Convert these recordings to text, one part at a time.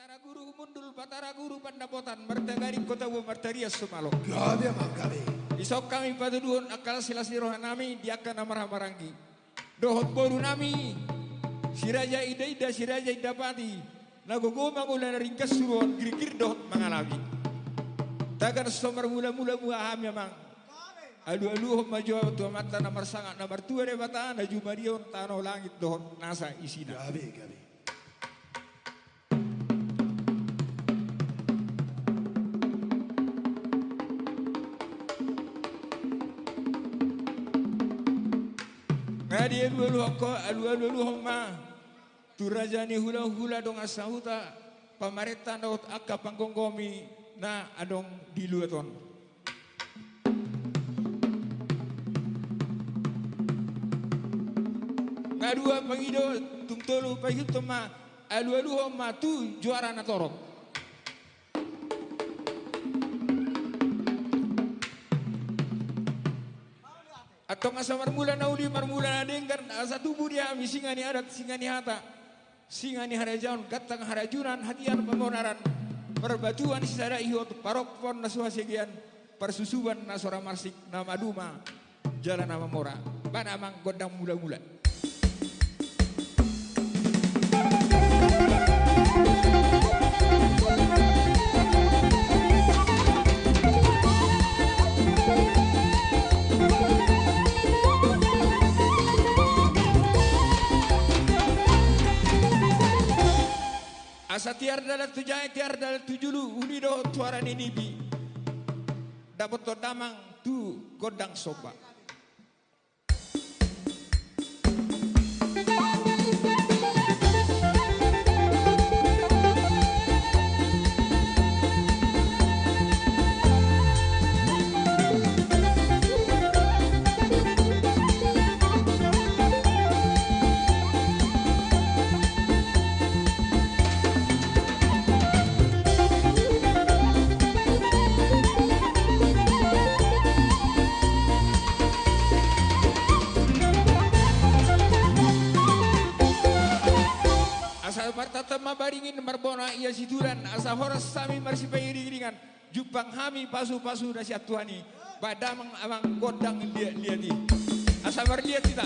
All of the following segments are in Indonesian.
Batara Guru Mundul, Batara Guru Pandapotan, Martagari Kota Martarias Sumalo. Gabi manggabi. Isok kami paduduhon akal silasi rohanami diakan amarah marangi. Dohot boru nami, siraja ida siraja ida pati. Nagogo mangulan ringkas suruhan girgir dohot mangalawi. Tagan somar mula-mula muaham memang. Alu-alu maju tu mata nomor sangat nomor tua de bata na jumarion tanah langit dohot nasa isina. Gabi. Ngadi alu-alu homa turajani hula-hula dong asahuta pamareta daut akka panggonggomi na adong diluaton. Ngadua pangido tumtolu pahitoma alu-alu homa tu juara na torok. Atau ngasa marmula nauli marmula nadenggan asa tubuh dia singani adat singani hata singani harajaun gatang harajunan hatian pemonaran perbatuan sisara ihot parok pon nasuhasegian persusuban nasora marsik nama duma jalan nama mora bana mang godang mula-mula. Asa tiar dalam tujai tiar dalam tujulu unido tuaran ini bi dapat to damang tu godang soba. Martatama baringin marbona ia situran asa horas sami marsipai ringan jupang hami pasu-pasu nasihat Tuhani badamang amang godang liati asa marliat kita.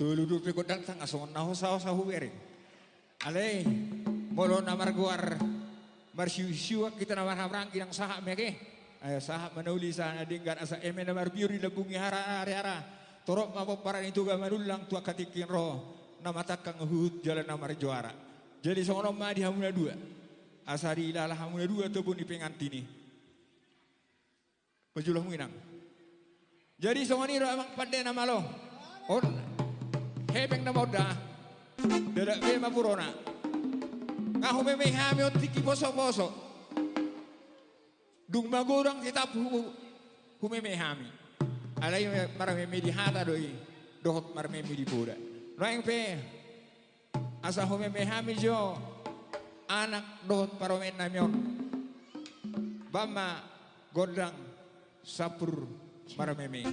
Tulu du pe godang tang asong na hosa huwering. Ale molo na marguar marsiu kita na marhamrang kinang saha meke. Ayo saha manuli sana dinggan asa eme na marbiuri labungi hara. Torok mapaparan itu ga manulang tua katikin roh na matakang hut jalan na marjuara. Jadi songono ma di hamuna dua. Asari ilalah hamuna dua ataupun di pengantini. Pajulah minang. Jadi songoni ro amang pandai nama lo. On hebeng na moda. Dada be mapurona. Ngaho me hami on tiki poso. Dung magurang kita humeme hami. Alay marame di hata doi. Dohot marame di poda. Noeng pe asa humeme hami jo anak dohot paromen namion. Bama godang sapur marameme.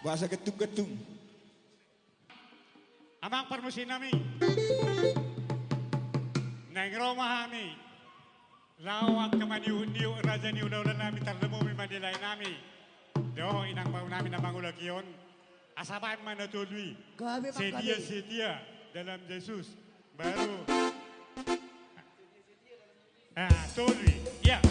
Bahasa ketung-ketung. Amang permusin nami. Neng Roma kami. Lawak kemaniu raja ni udah nami terlemu mimadilai nami. Doh inang bau nami na mangulakion. Asaban mana tului. Setia dalam Yesus. Baru. Tului. Ya.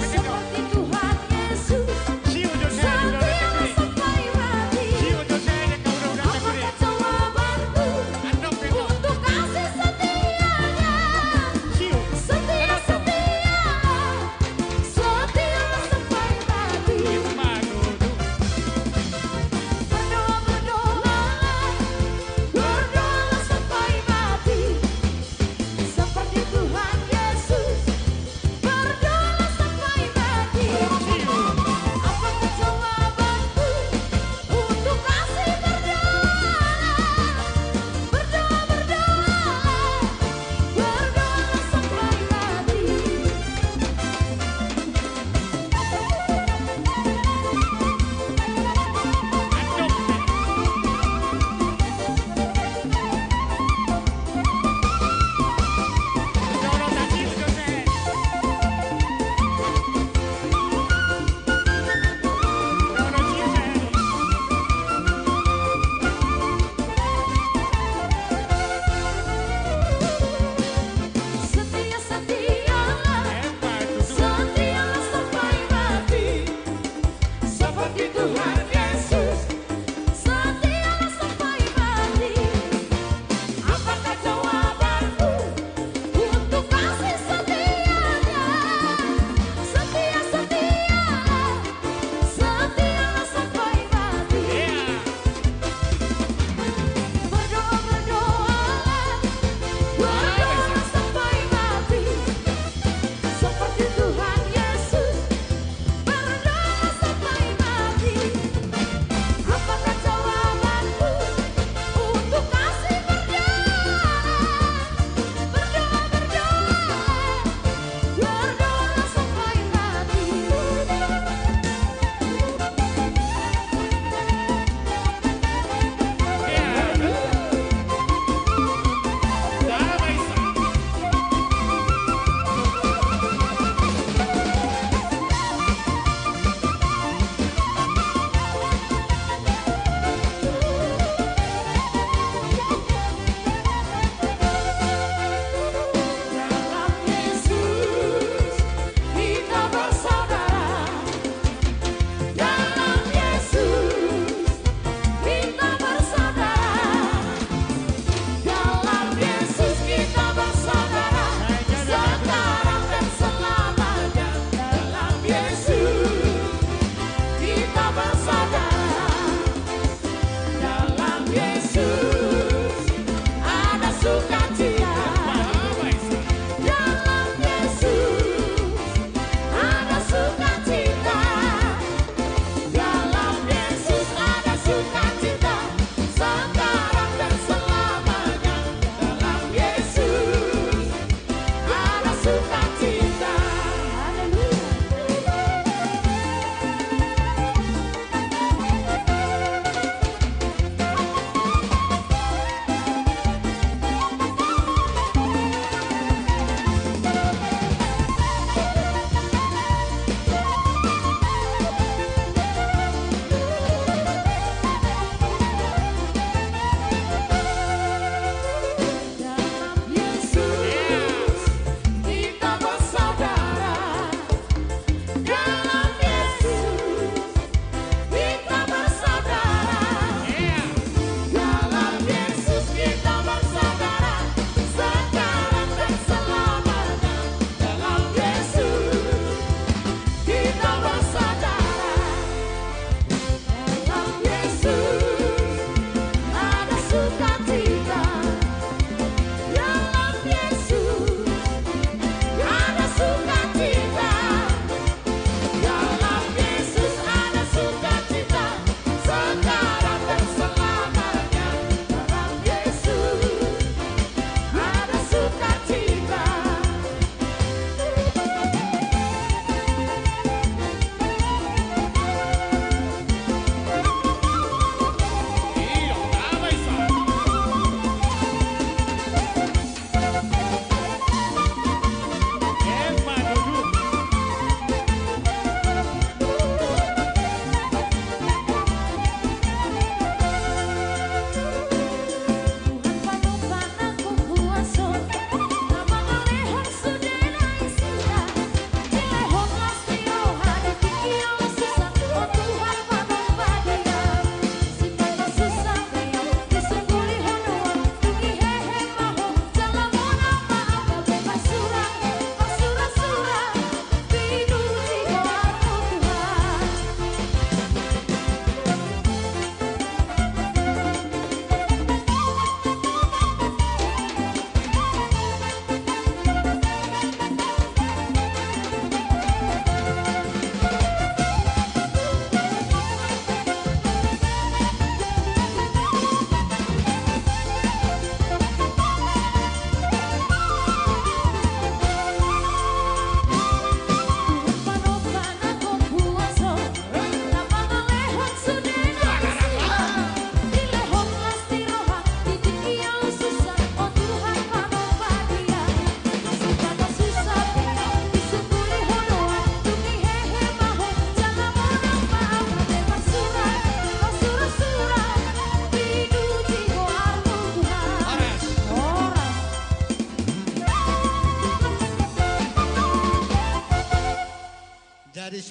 Seperti Tuhan Yesus. Tuhan Yesus, setialah sampai mati. Apakah jawabanmu untuk kasih setianya? Setia, setialah, setialah sampai mati. Berdoa, berdoalah, berdoalah sampai mati. Seperti Tuhan Yesus, berdoa sampai mati. Apakah jawabanmu untuk kasih berdoa? Berdoa, berdoalah, berdoalah sampai mati. Dalam Yesus kita bersaudara. Dalam Yesus kita bersaudara. Dalam Yesus kita bersaudara. Sekarang dan selamanya. Dalam Yesus kita bersaudara. Dalam Yesus ada sukacita. Dalam Yesus ada sukacita. Dalam Yesus ada sukacita. Sekarang dan selamanya. Dalam Yesus ada sukacita. Haleluya.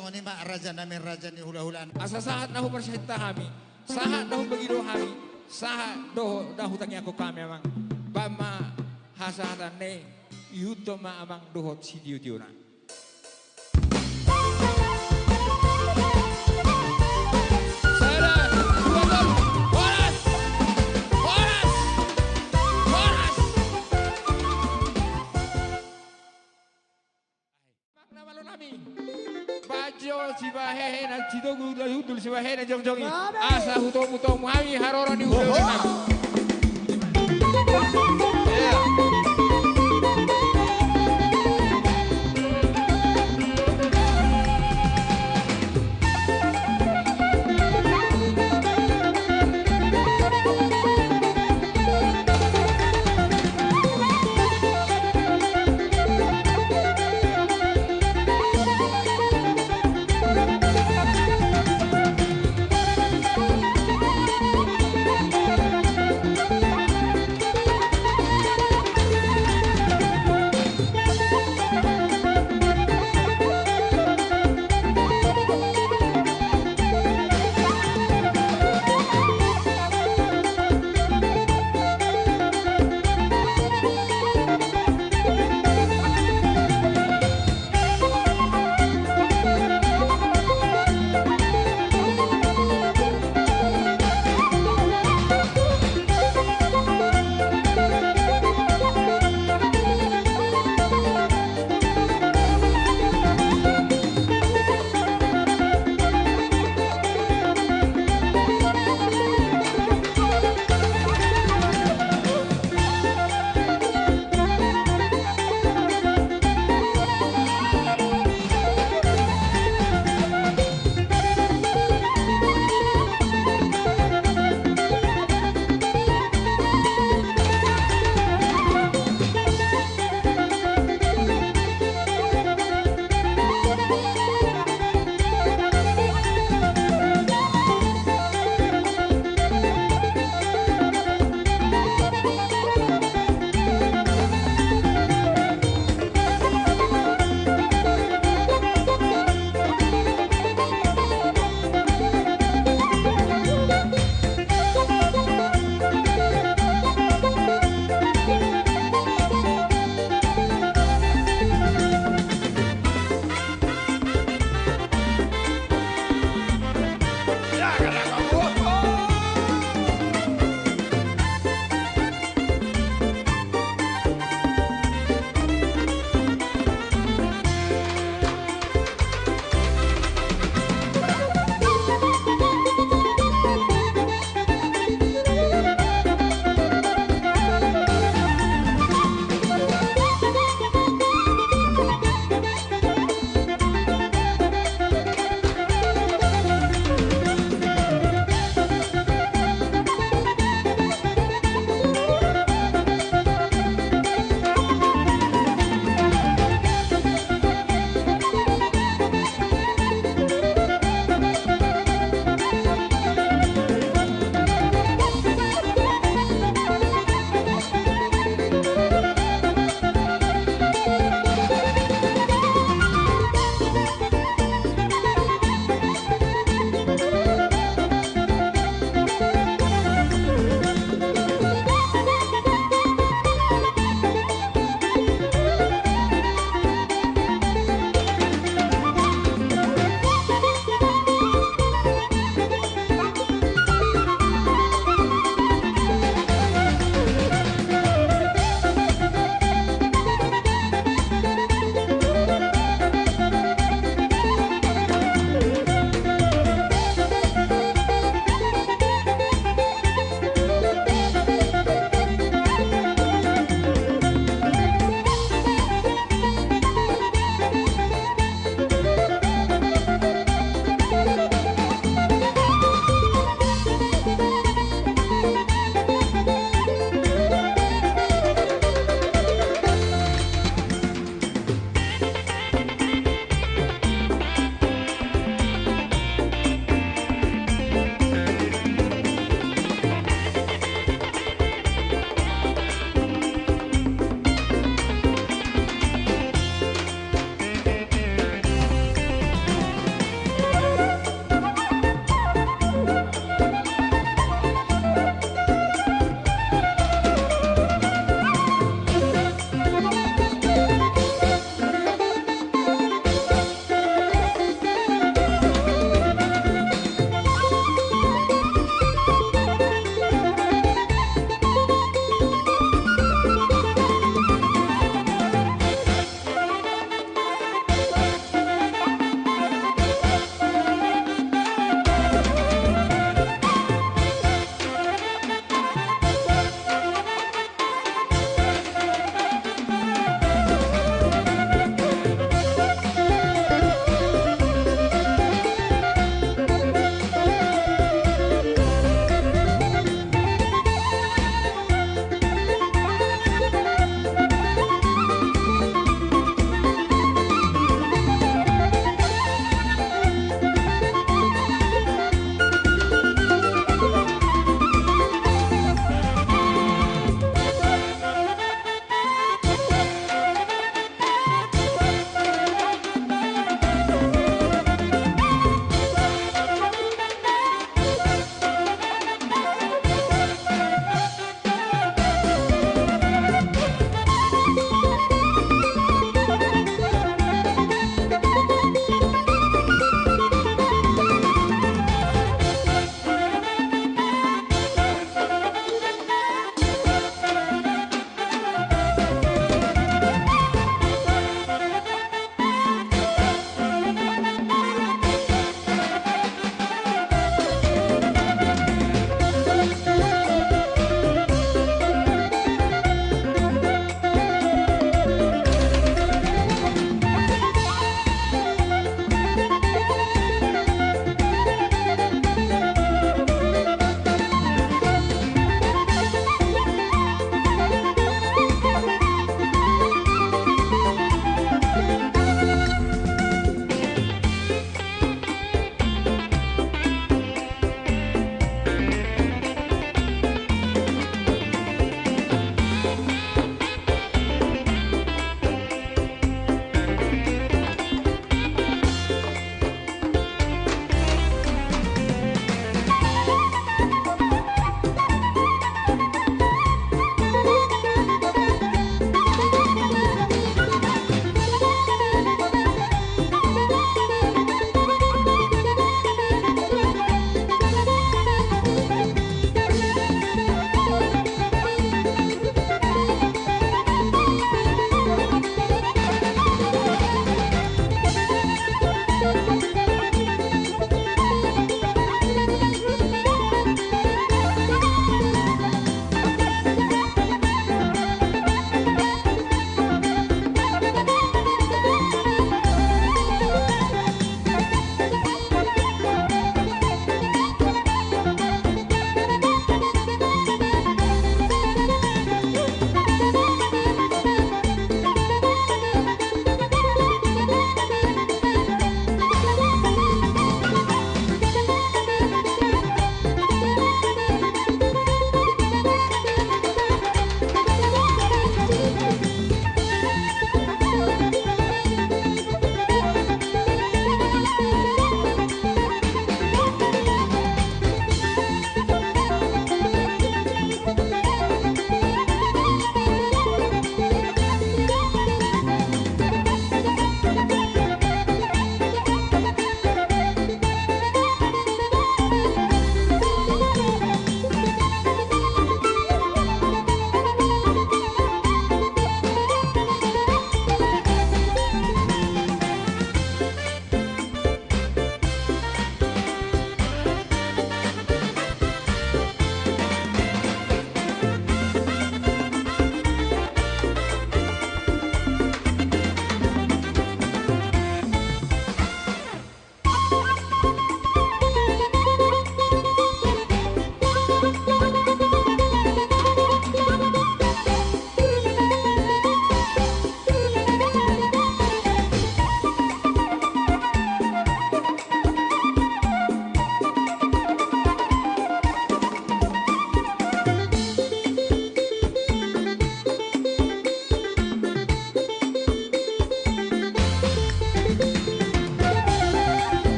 song ni mak raja namin raja ni hula-hulaan. Asa sahat nahu persyahita kami. Sahat nahu begitu kami. Sahat doh dah hutangnya aku kami amang. Bama hasatan ne yutoma amang dohot si diu-diuna. Bajo si bahehe na cido gudul hudul si bahehe na jong-jongi. Asa hutong-hutong mami haroro ni hudul nami. Yeah.